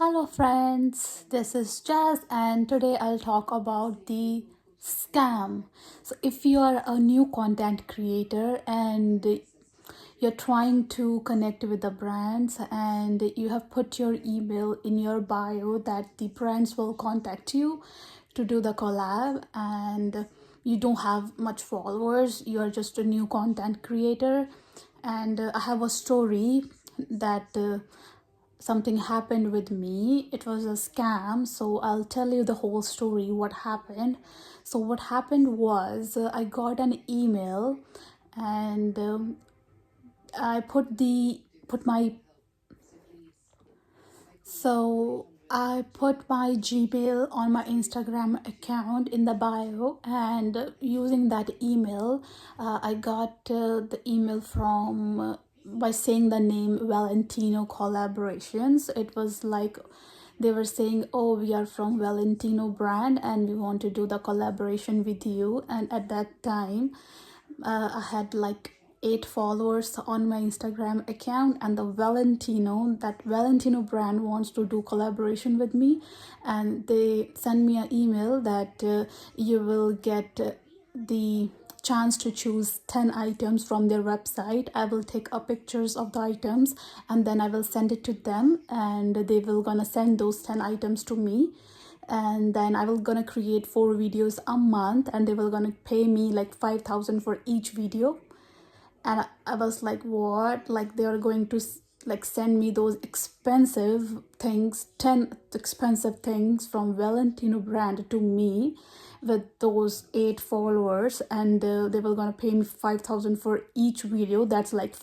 Hello, friends. This is Jazz, and today I'll talk about the scam. So, if you are a new content creator and you're trying to connect with the brands and you have put your email in your bio that the brands will contact you to do the collab, and you don't have much followers, you are just a new content creator, and I have a story that something happened with me. It was a scam, so I'll tell you the whole story what happened. So what happened was, I got an email, and I put my so I put my Gmail on my Instagram account in the bio, and using that email, I got the email from by saying the name Valentino Collaborations. It was like they were saying, "Oh, we are from Valentino brand, and we want to do the collaboration with you." And at that time, I had like 8 followers on my Instagram account, and that Valentino brand wants to do collaboration with me, and they send me an email that you will get the chance to choose 10 items from their website. I will take a pictures of the items, and then I will send it to them, and they will gonna send those 10 items to me, and then I will gonna create 4 videos a month, and they will gonna pay me like 5,000 for each video. And I was like, what? Like they are going to like send me those expensive things, 10 expensive things from Valentino brand to me with those 8 followers, and they were gonna pay me 5,000 for each video. That's like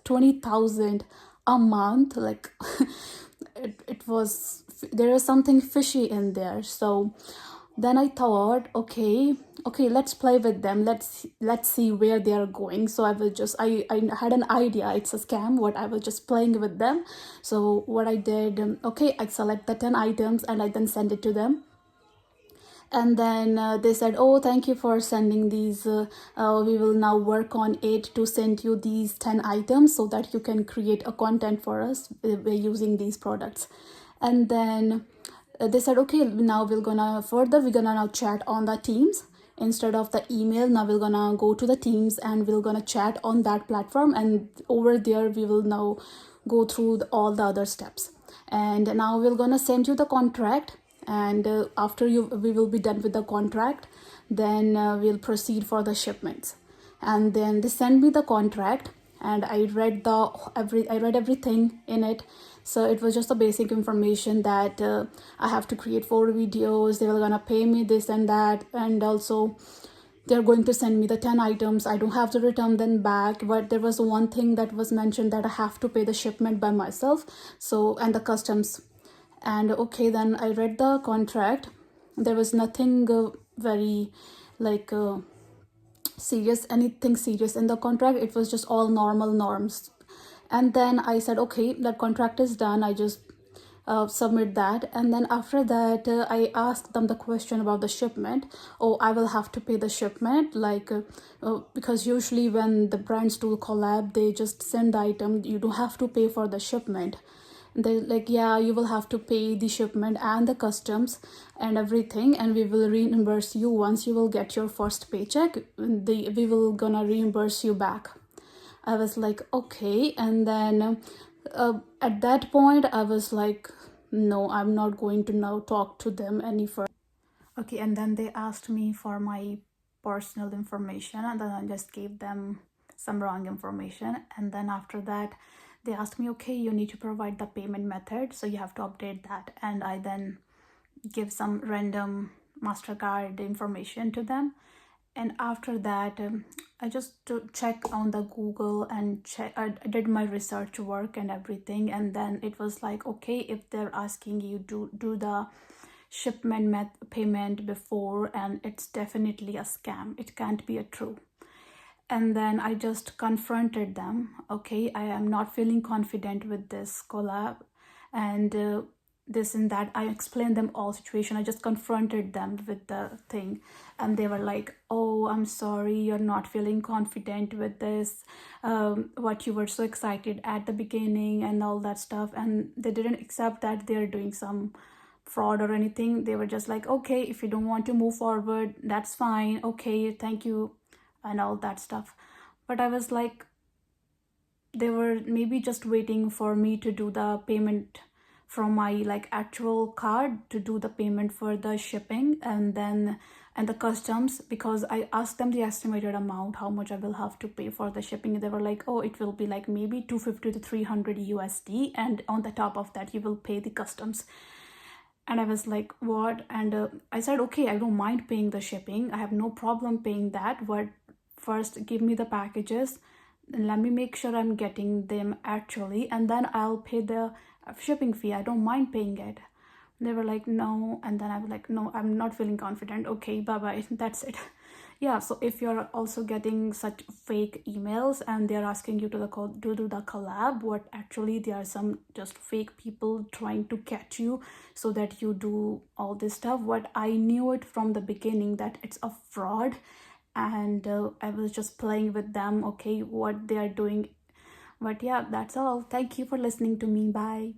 20,000 a month. Like it was, there is something fishy in there. So then I thought, okay, let's play with them, let's see where they are going. So I had an idea, it's a scam, what I was just playing with them. So what I did, okay, I select the 10 items and I then send it to them. And then they said, oh, thank you for sending these, we will now work on it to send you these 10 items so that you can create a content for us by using these products. And then they said, okay, now we're gonna now chat on the Teams instead of the email. Now we're gonna go to the Teams and we're gonna chat on that platform, and over there we will now go through all the other steps. And now we're gonna send you the contract, and after we will be done with the contract, then we'll proceed for the shipments. And then they send me the contract, and I read everything in it. So it was just the basic information that I have to create 4 videos, they were gonna pay me this and that, and also they're going to send me the 10 items. I don't have to return them back, but there was one thing that was mentioned, that I have to pay the shipment by myself, so, and the customs. And okay, then I read the contract. There was nothing very like anything serious in the contract. It was just all normal norms. And then I said, okay, that contract is done. I just submit that, and then after that I asked them the question about the shipment. Oh, I will have to pay the shipment, like because usually when the brands do collab, they just send the item, you don't have to pay for the shipment. They like, yeah, you will have to pay the shipment and the customs and everything, and we will reimburse you once you will get your first paycheck. We will gonna reimburse you back. I was like, okay. And then at that point I was like, no, I'm not going to now talk to them any further. Okay, and then they asked me for my personal information, and then I just gave them some wrong information. And then after that, they asked me, okay, you need to provide the payment method, so you have to update that. And I then give some random MasterCard information to them. And after that, I just check on the Google and I did my research work and everything. And then it was like, okay, if they're asking you to do the shipment payment before, and it's definitely a scam, it can't be a true. And then I just confronted them, okay, I am not feeling confident with this collab. And this and that. I explained them all situation. I just confronted them with the thing, and they were like, oh, I'm sorry, you're not feeling confident with this, what you were so excited at the beginning and all that stuff. And they didn't accept that they're doing some fraud or anything. They were just like, okay, if you don't want to move forward, that's fine, okay, thank you, and all that stuff. But I was like, they were maybe just waiting for me to do the payment from my like actual card to do the payment for the shipping and then and the customs, because I asked them the estimated amount how much I will have to pay for the shipping. They were like, oh, it will be like maybe 250 to 300 USD, and on the top of that you will pay the customs. And I was like, what? And I said, okay, I don't mind paying the shipping, I have no problem paying that, but first give me the packages, let me make sure I'm getting them actually, and then I'll pay the shipping fee, I don't mind paying it. They were like, no. And then I was like, no, I'm not feeling confident, okay, bye bye, that's it. Yeah, so if you're also getting such fake emails and they're asking you to do the collab, what actually they are some just fake people trying to catch you so that you do all this stuff. What I knew it from the beginning that it's a fraud, and I was just playing with them, okay, what they are doing. But yeah, that's all. Thank you for listening to me. Bye.